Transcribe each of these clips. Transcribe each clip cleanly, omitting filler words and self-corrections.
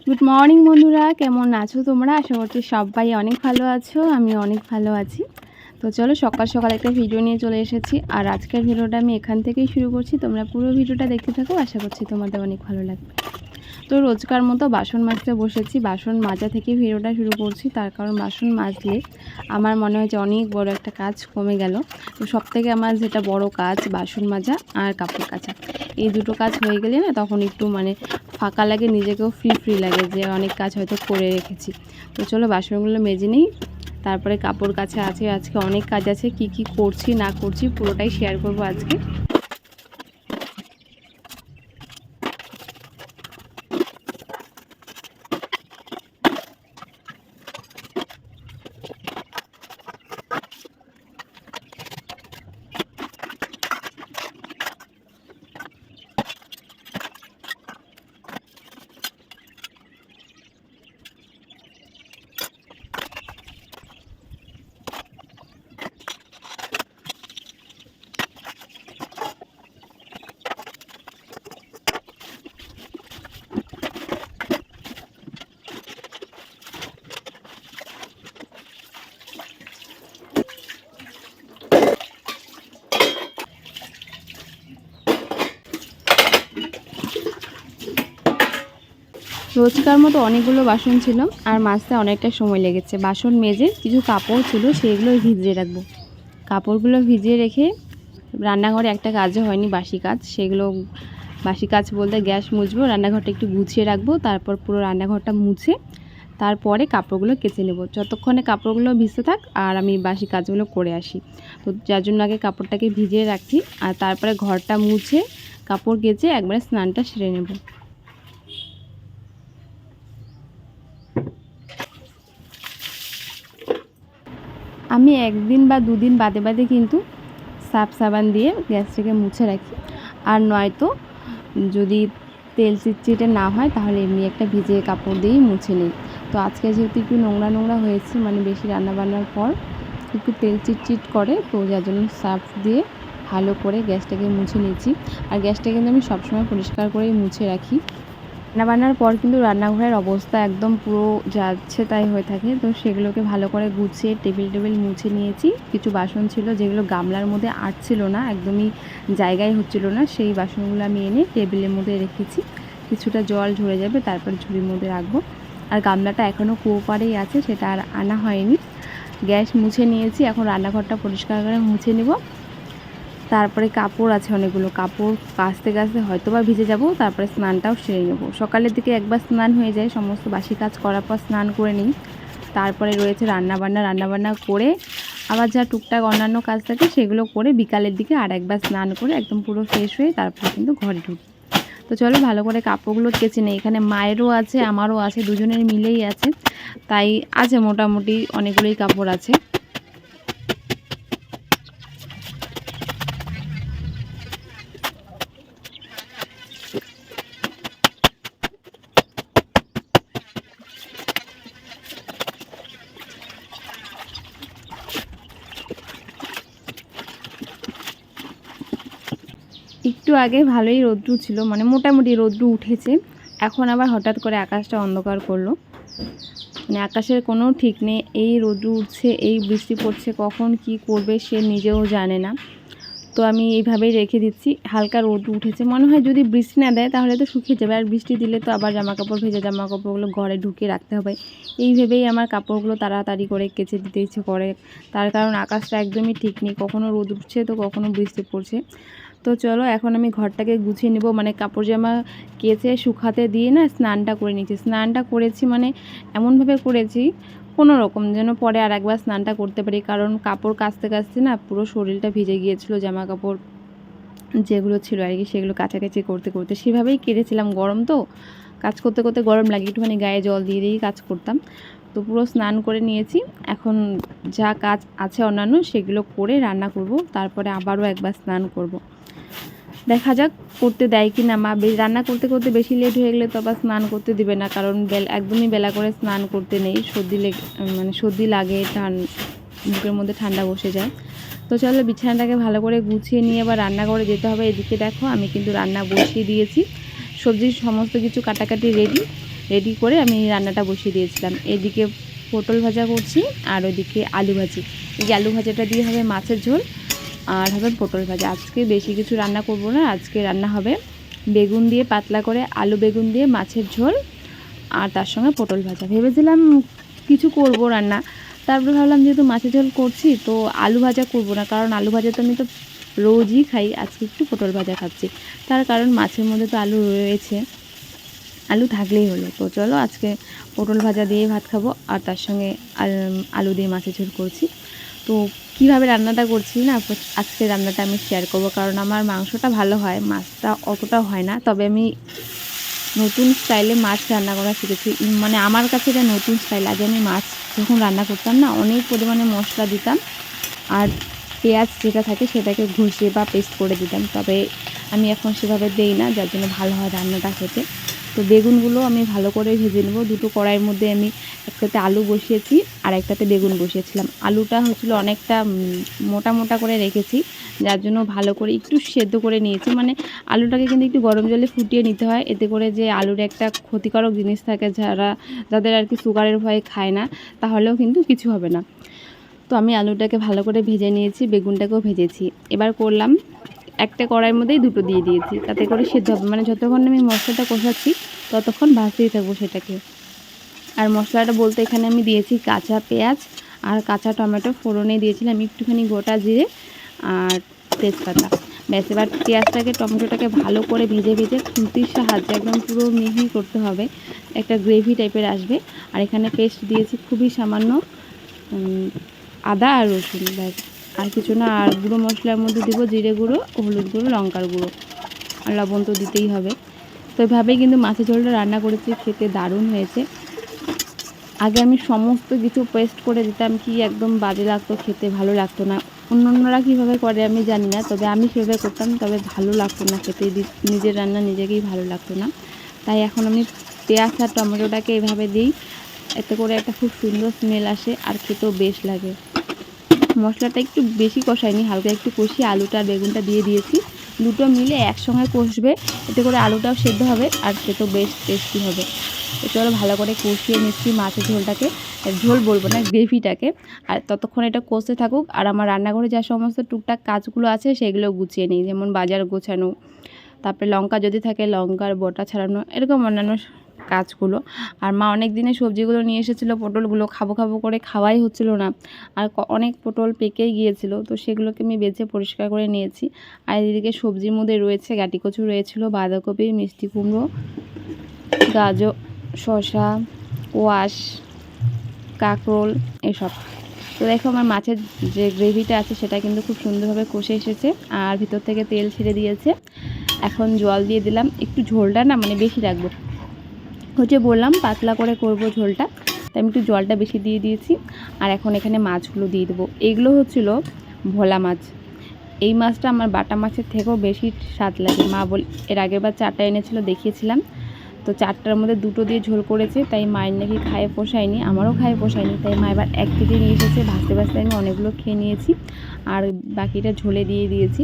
Good morning বন্ধুরা, কেমন আছো তোমরা? আশা করছি সবাই অনেক ভালো আছো। আমি অনেক ভালো আছি। তো চলো সকাল সকাল একটা ভিডিও নিয়ে চলে এসেছি। আর আজকের ভিডিওটা আমি এখান থেকেই শুরু করছি। তোমরা পুরো ভিডিওটা দেখতে থাকো, আশা করছি তোমাদের অনেক ভালো লাগবে। তো রোজকার মতো বাসন মাজতে বসেছি। বাসন মাজা থেকে ভিডিওটা শুরু করছি, তার কারণ বাসন মাজলে আমার মনে হয় যে অনেক বড় একটা কাজ কমে গেল। তো সবথেকে আমার যেটা বড় কাজ বাসন মাজা আর কাপড় কাচা, এই দুটো কাজ হয়ে গেলে না তখন একটু ফাঁকা লাগে, নিজেকেও ফ্রি ফ্রি লাগে যে অনেক কাজ হয়তো করে রেখেছি। তো চলো বাসনগুলো মেজে নিই, তারপরে কাপড় কাচা আছে। আজকে অনেক কাজ আছে, কি কি করছি না করছি পুরোটাই শেয়ার করব আজকে। রোজকার মতো অনেকগুলো বাসন ছিল আর মাজতে অনেকটা সময় লেগেছে। বাসন মেজে কিছু কাপড় ছিল সেগুলো ভিজিয়ে রাখবো। কাপড়গুলো ভিজিয়ে রেখে রান্নাঘরে একটা কাজও হয়নি, বাসি কাজ। সেগুলো বাসি কাজ বলতে গ্যাস মুছবো, রান্নাঘরটা একটু গুছিয়ে রাখবো, তারপর পুরো রান্নাঘরটা মুছে তারপরে কাপড়গুলো কেচে নেব। যতক্ষণে কাপড়গুলো ভিজতে থাক আর আমি বাসি কাজগুলো করে আসি। তো যার জন্য আগে কাপড়টাকে ভিজিয়ে রাখছি আর তারপরে ঘরটা মুছে কাপড় কেচে একবারে স্নানটা সেরে নেব। আমি একদিন বা দুদিন বাদে বাদে কিন্তু সার্ফ সাবান দিয়ে গ্যাসটাকে মুছে রাখি, আর নয়তো যদি তেল চিটচিটে না হয় তাহলে এমনি একটা ভিজে কাপড় দিয়েই মুছে নিই। তো আজকে যেহেতু একটু নোংরা নোংরা হয়েছে, বেশি রান্নাবান্নার পর একটু তেল চিটচিট করে, তো যার জন্য সার্ফ দিয়ে ভালো করে গ্যাসটাকে মুছে নিচ্ছি। আর গ্যাসটা কিন্তু আমি সবসময় পরিষ্কার করেই মুছে রাখি। রান্নাবান্নার পর কিন্তু রান্নাঘরের অবস্থা একদম পুরো যাচ্ছে তাই হয়ে থাকে। তো সেগুলোকে ভালো করে গুছিয়ে টেবিল মুছে নিয়েছি। কিছু বাসন ছিল যেগুলো গামলার মধ্যে আটছিল না, একদমই জায়গায় হচ্ছিল না, সেই বাসনগুলো আমি এনে টেবিলের মধ্যে রেখেছি। কিছুটা জল ঝরে যাবে, তারপর ঝুড়ির মধ্যে রাখবো। আর গামলাটা এখনও কুয়ো পাড়েই আছে, সেটা আর আনা হয়নি। গ্যাস মুছে নিয়েছি, এখন রান্নাঘরটা পরিষ্কার করে মুছে নেব। তারপরে কাপড় আছে অনেকগুলো, কাপড় কাচতে কাচতে হয়তো বা ভিজে যাব, তারপরে স্নানটাও সেরে নেব। সকালের দিকে একবার স্নান হয়ে যায়, সমস্ত বাসি কাজ করার পর স্নান করে নিই। তারপরে রয়েছে রান্নাবান্না করে আবার যা টুকটাক অন্যান্য কাজ থাকে সেগুলো করে বিকালের দিকে আর একবার স্নান করে একদম পুরো ফ্রেশ হয়ে তারপরে কিন্তু ঘরে ঢুকি। তো চলো ভালো করে কাপড়গুলো কেচে নেই। এখানে মায়েরও আছে আমারও আছে, দুজনের মিলেই আছে, তাই আছে মোটামুটি অনেকগুলোই কাপড় আছে। একটু আগে ভালোই রৌদ্র ছিল, মোটামুটি রৌদ্র উঠেছে। এখন আবার হঠাৎ করে আকাশটা অন্ধকার করলো, আকাশের কোনো ঠিক নেই। এই রৌদ্র উঠছে, এই বৃষ্টি পড়ছে, কখন কি করবে সে নিজেও জানে না। তো আমি এইভাবেই রেখে দিচ্ছি। হালকা রৌদ্র উঠেছে, মনে হয় যদি বৃষ্টি না দেয় তাহলে তো শুকিয়ে যাবে, আর বৃষ্টি দিলে তো আবার জামাকাপড় ভেজা জামাকাপড়গুলো ঘরে ঢুকিয়ে রাখতে হবে। এই ভেবেই আমার কাপড়গুলো তাড়াতাড়ি করে কেচে দিতে ইচ্ছে করে, তার কারণ আকাশটা একদমই ঠিক নেই, কখনো রোদ উঠছে তো কখনো বৃষ্টি পড়ছে। তো চলো এখন আমি ঘরটাকে গুছিয়ে নেব। কাপড় জামা কেচে শুকাতে দিয়ে না স্নানটা করে নিচ্ছি। স্নানটা করেছি এমনভাবে করেছি কোনো রকম যেন পরে আর একবার স্নানটা করতে পারি, কারণ কাপড় কাচতে কাচতে না পুরো শরীরটা ভিজে গিয়েছিল। জামা কাপড় যেগুলো ছিল আর কি সেগুলো কাচাকাচি করতে করতে সেভাবেই কেটেছিলাম। গরম তো, কাজ করতে করতে গরম লাগে, একটুখানি গায়ে জল দিয়ে দিয়েই কাজ করতাম। তো পুরো স্নান করে নিয়েছি। এখন যা কাজ আছে অন্যান্য সেগুলো করে রান্না করব, তারপরে আবারও একবার স্নান করব। দেখা যাক করতে দেয় কি না মা। রান্না করতে করতে বেশি লেট হয়ে গেলে তো আবার স্নান করতে দিবে না, কারণ একদমই বেলা করে স্নান করতে নেই, সর্দি লাগে, বুকের মধ্যে ঠান্ডা বসে যায়। তো চলো বিছানাটাকে ভালো করে গুছিয়ে নিয়ে আবার রান্না করে যেতে হবে। এদিকে দেখো আমি কিন্তু রান্না বসিয়ে দিয়েছি। সবজির সমস্ত কিছু কাটাকাটি রেডি করে আমি রান্নাটা বসিয়ে দিয়েছিলাম। এদিকে পটল ভাজা করছি আর ওইদিকে আলু ভাজি। এই আলু ভাজাটা দিয়ে হবে মাছের ঝোল আর হবে পটল ভাজা। আজকে বেশি কিছু রান্না করব না, আজকে রান্না হবে বেগুন দিয়ে পাতলা করে আলু বেগুন দিয়ে মাছের ঝোল আর তার সঙ্গে পটল ভাজা। ভেবেছিলাম কিছু করব রান্না, তারপরে ভাবলাম যেহেতু মাছের ঝোল করছি তো আলু ভাজা করব না, কারণ আলু ভাজা তো আমি তো রোজই খাই, আজকে একটু পটল ভাজা খাচ্ছি। তার কারণ মাছের মধ্যে তো আলু রয়েছে, আলু থাকলেই হলো। তো চলো আজকে পটল ভাজা দিয়ে ভাত খাবো আর তার সঙ্গে আলু দিয়ে মাছের ঝোল করছি। তো কীভাবে রান্নাটা করছি না, আজকে রান্নাটা আমি শেয়ার করব, কারণ আমার মাংসটা ভালো হয়, মাছটা অতটা হয় না। তবে আমি নতুন স্টাইলে মাছ রান্না করা শিখেছি, মানে আমার কাছে এটা নতুন স্টাইল। আগে আমি মাছ যখন রান্না করতাম না, অনেক পরিমাণে মশলা দিতাম আর পেঁয়াজ যেটা থাকে সেটাকে ঘষিয়ে বা পেস্ট করে দিতাম। তবে আমি এখন সেভাবে দেই না, যার জন্য ভালো হয় রান্নাটা খেতে। তো বেগুনগুলো আমি ভালো করে ভেজে নেব। দুটো কড়াইয়ের মধ্যে আমি একটাতে আলু বসিয়েছি আর একটাতে বেগুন বসিয়েছিলাম। আলুটা হচ্ছিল অনেকটা মোটা মোটা করে রেখেছি, যার জন্য ভালো করে একটু সেদ্ধ করে নিয়েছি। মানে আলুটাকে কিন্তু একটু গরম জলে ফুটিয়ে নিতে হয়, এতে করে যে আলুর একটা ক্ষতিকারক জিনিস থাকে যাদের আর কি সুগারের ভয়ে খায় না, তাহলেও কিন্তু কিছু হবে না। তো আমি আলুটাকে ভালো করে ভেজে নিয়েছি, বেগুনটাকেও ভেজেছি। এবার করলাম একটা কড়াইয়ের মধ্যেই দুটো দিয়ে দিয়েছি, তাতে করে সেদ্ধ হবে। মানে যতক্ষণ আমি মশলাটা কষাচ্ছি ততক্ষণ ভাজতেই থাকবো সেটাকে। আর মশলাটা বলতে এখানে আমি দিয়েছি কাঁচা পেঁয়াজ আর কাঁচা টমেটো ফোড়নে দিয়েছিলাম একটুখানি গোটা জিরে আর তেজপাতা। ব্যাস, এবার পেঁয়াজটাকে টমেটোটাকে ভালো করে ভেজে খুন্তির সাহায্যে একদম পুরো মিহি করতে হবে, একটা গ্রেভি টাইপের আসবে। আর এখানে পেস্ট দিয়েছি খুবই সামান্য আদা আর রসুন, ব্যাস আর কিছু না। আর গুঁড়ো মশলার মধ্যে দেবো জিরে গুঁড়ো, হলুদ গুঁড়ো, লঙ্কার গুঁড়ো আর লবণ তো দিতেই হবে। তো এভাবেই কিন্তু মাছের ঝোলটা রান্না করেছি, খেতে দারুণ হয়েছে। আগে আমি সমস্ত কিছু পেস্ট করে দিতাম, কি একদম বাজে লাগতো, খেতে ভালো লাগতো না। অন্যরা কীভাবে করে আমি জানি না, তবে আমি সেভাবে করতাম, তবে ভালো লাগতো না খেতে, নিজের রান্না নিজেকেই ভালো লাগতো না। তাই এখন আমি পেঁয়াজ আর টমেটোটাকে এভাবে দিই, এতে করে একটা খুব সুন্দর স্মেল আসে আর খেতেও বেশ লাগে। মশলাটা একটু বেশি কষাইনি, হালকা একটু কষিয়ে আলুটা আর বেগুনটা দিয়ে দিয়েছি, দুটো মিলে একসঙ্গে কষবে, এতে করে আলুটাও সেদ্ধ হবে আর খেতেও বেশ টেস্টি হবে। তো চলো ভালো করে কষিয়ে নিচ্ছি মাছের ঝোলটাকে, ঝোল বলবো না, গ্রেভিটাকে। আর ততক্ষণ এটা কষতে থাকুক আর আমার রান্নাঘরে যা সমস্ত টুকটাক কাজগুলো আছে সেগুলো গুছিয়ে নিই, যেমন বাজার গোছানো, তারপরে লঙ্কা যদি থাকে লঙ্কার বটা ছাড়ানো, এরকম অন্যান্য কাজগুলো। আর মা অনেক দিনে সবজিগুলো নিয়ে এসেছিলো, পটলগুলো খাবো করে খাওয়াই হচ্ছিল না, আর অনেক পটল পেকেই গিয়েছিল, তো সেগুলোকে আমি বেছে পরিষ্কার করে নিয়েছি। আর এদিকে সবজির মধ্যে রয়েছে গাটি কচু রয়েছিল, বাঁধাকপি, মিষ্টি কুমড়ো, গাজর, শসা, কোয়াশ, কাঁকরোল, এসব। তো দেখো আমার মাছের যে গ্রেভিটা আছে সেটা কিন্তু খুব সুন্দরভাবে কষে এসেছে আর ভিতর থেকে তেল ছেড়ে দিয়েছে। এখন জল দিয়ে দিলাম, একটু ঝোলটা না মানে বেশি রাখবো, হচ্ছে বললাম পাতলা করে করব ঝোলটা, তাই আমি একটু জলটা বেশি দিয়ে দিয়েছি। আর এখন এখানে মাছগুলো দিয়ে দেবো। এইগুলো হচ্ছিল ভোলা মাছ। এই মাছটা আমার বাটা মাছের থেকেও বেশি স্বাদ লাগে। মা এর আগের বার 4টা এনেছিল, দেখিয়েছিলাম, তো 4টার মধ্যে 2টো দিয়ে ঝোল করেছে, তাই মায়ের নাকি খায়ে পোষায়নি, আমারও খায়ে পোষায়নি, তাই মা এবার 1 কেজি নিয়ে এসেছে। ভাজতে আমি অনেকগুলো খেয়ে নিয়েছি আর বাকিটা ঝোলে দিয়ে দিয়েছি,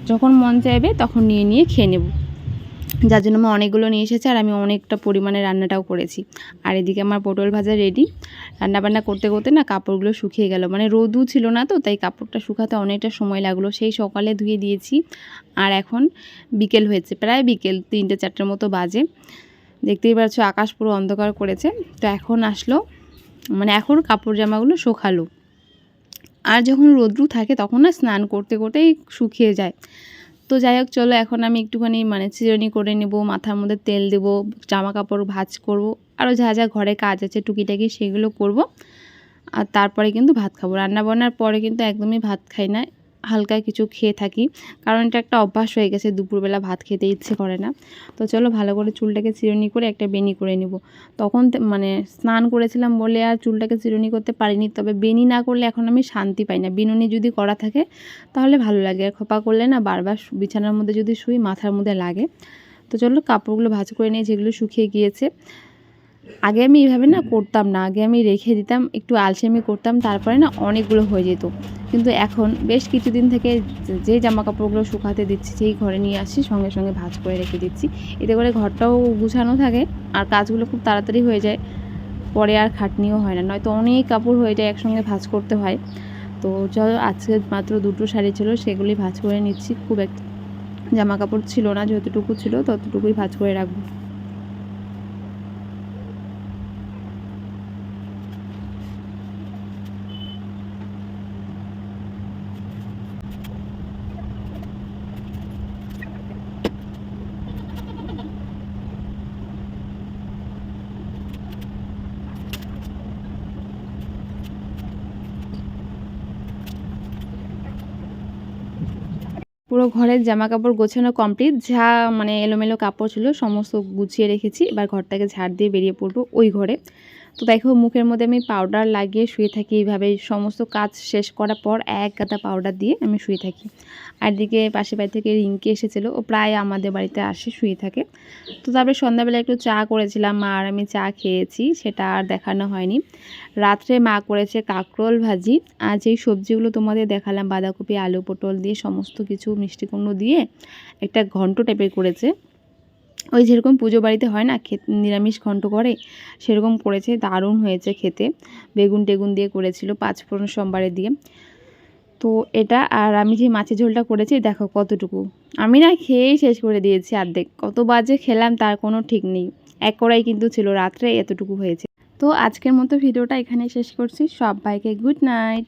যখন মন চাইবে তখন নিয়ে খেয়ে নেব, যার জন্য আমি অনেকগুলো নিয়ে এসেছি আর আমি অনেকটা পরিমাণে রান্নাটাও করেছি। আর এদিকে আমার পটল ভাজা রেডি। রান্নাবান্না করতে না কাপড়গুলো শুকিয়ে গেল, মানে রোদও ছিল না, তো তাই কাপড়টা শুকাতে অনেকটা সময় লাগলো। সেই সকালে ধুয়ে দিয়েছি আর এখন বিকেল হয়েছে, প্রায় বিকেল 3টে-4টের মতো বাজে। দেখতেই পাচ্ছ আকাশ পুরো অন্ধকার করেছে। তো এখন আসলো, মানে এখন কাপড় জামাগুলো শুকালো। আর যখন রোদ্রু থাকে তখন না স্নান করতেই শুকিয়ে যায়। তো যাই হোক, চলো এখন আমি একটুখানি মানে চিরুনি করে নেব, মাথার মধ্যে তেল দেব, জামা কাপড় ভাঁজ করব, আরও যা ঘরে কাজ আছে টুকিটাকি সেগুলো করব। আর তারপরে কিন্তু ভাত খাবো। রান্না বান্নার পরে কিন্তু একদমই ভাত খাই না, হালকা কিছু খেয়ে থাকি, কারণ এটা একটা অভ্যাস হয়ে গেছে, দুপুরবেলা ভাত খেতে ইচ্ছে করে না। তো চলো ভালো করে চুলটাকে চিরুনি করে একটা বেনি করে নেব। তখন মানে স্নান করেছিলাম বলে আর চুলটাকে চিরুনি করতে পারিনি, তবে বেনি না করলে এখন আমি শান্তি পাই না। বিনুনি যদি করা থাকে তাহলে ভালো লাগে, আর খোপা করলে না বারবার বিছানার মধ্যে যদি শুই মাথার মধ্যে লাগে। তো চলো কাপড়গুলো ভাঁজ করে নিয়ে, যেগুলো শুকিয়ে গিয়েছে। আগে আমি এইভাবে না করতাম না, আগে আমি রেখে দিতাম, একটু আলসেমি করতাম, তারপরে না অনেকগুলো হয়ে যেত। কিন্তু এখন বেশ কিছুদিন থেকে যে জামা কাপড়গুলো শুকাতে দিচ্ছি সেই ঘরে নিয়ে আসছি, সঙ্গে সঙ্গে ভাঁজ করে রেখে দিচ্ছি। এতে করে ঘরটাও গুছানো থাকে আর কাজগুলো খুব তাড়াতাড়ি হয়ে যায়, পরে আর খাটনিও হয় না, নয়তো অনেক কাপড় হয়ে যায়, একসঙ্গে ভাঁজ করতে হয়। তো চলো, আজকে মাত্র 2টো শাড়ি ছিল, সেগুলি ভাঁজ করে নিচ্ছি। খুব একটা জামা কাপড় ছিল না, যতটুকু ছিল ততটুকুই ভাঁজ করে রাখবো। পুরো ঘরের জামাকাপড় গোছানো কমপ্লিট। যা মানে এলোমেলো কাপড় ছিল সমস্ত গুছিয়ে রেখেছি। এবার ঘরটাকে ঝাড় দিয়ে বেরিয়ে পড়বো ওই ঘরে। তো দেখো, মুখের মধ্যে আমি পাউডার লাগিয়ে শুয়ে থাকি এইভাবে। সমস্ত কাজ শেষ করার পর এক গাদা পাউডার দিয়ে আমি শুয়ে থাকি। আর দিকে পাশের বাড়ি থেকে রিঙ্কি এসেছিলো, ও প্রায় আমাদের বাড়িতে আসে, শুয়ে থাকে। তো তারপরে সন্ধ্যাবেলা একটু চা করেছিলাম, মা আর আমি চা খেয়েছি, সেটা আর দেখানো হয়নি। রাত্রে মা করেছে কাঁকরোল ভাজি, আর যেই সবজিগুলো তোমাদের দেখালাম বাঁধাকপি, আলু, পটল দিয়ে সমস্ত কিছু মিষ্টি কুমড়ো দিয়ে একটা ঘন্ট টাইপের করেছে। ওই যেরকম পুজো বাড়িতে হয় না, নিরামিষ ঘন্ট করে, সেরকম করেছে, দারুণ হয়েছে খেতে। বেগুন টেগুন দিয়ে করেছিল, পাঁচফোড়ন সোমবারে দিয়ে। তো এটা, আর আমি যে মাছের ঝোলটা করেছি দেখো কতটুকু, আমি না খেয়েই শেষ করে দিয়েছি অর্ধেক। কত বাজে খেলাম তার কোনো ঠিক নেই, এক কড়াই কিন্তু ছিল, রাত্রে এতটুকু হয়েছে। তো আজকের মতো ভিডিওটা এখানে শেষ করছি। সবাইকে গুড নাইট।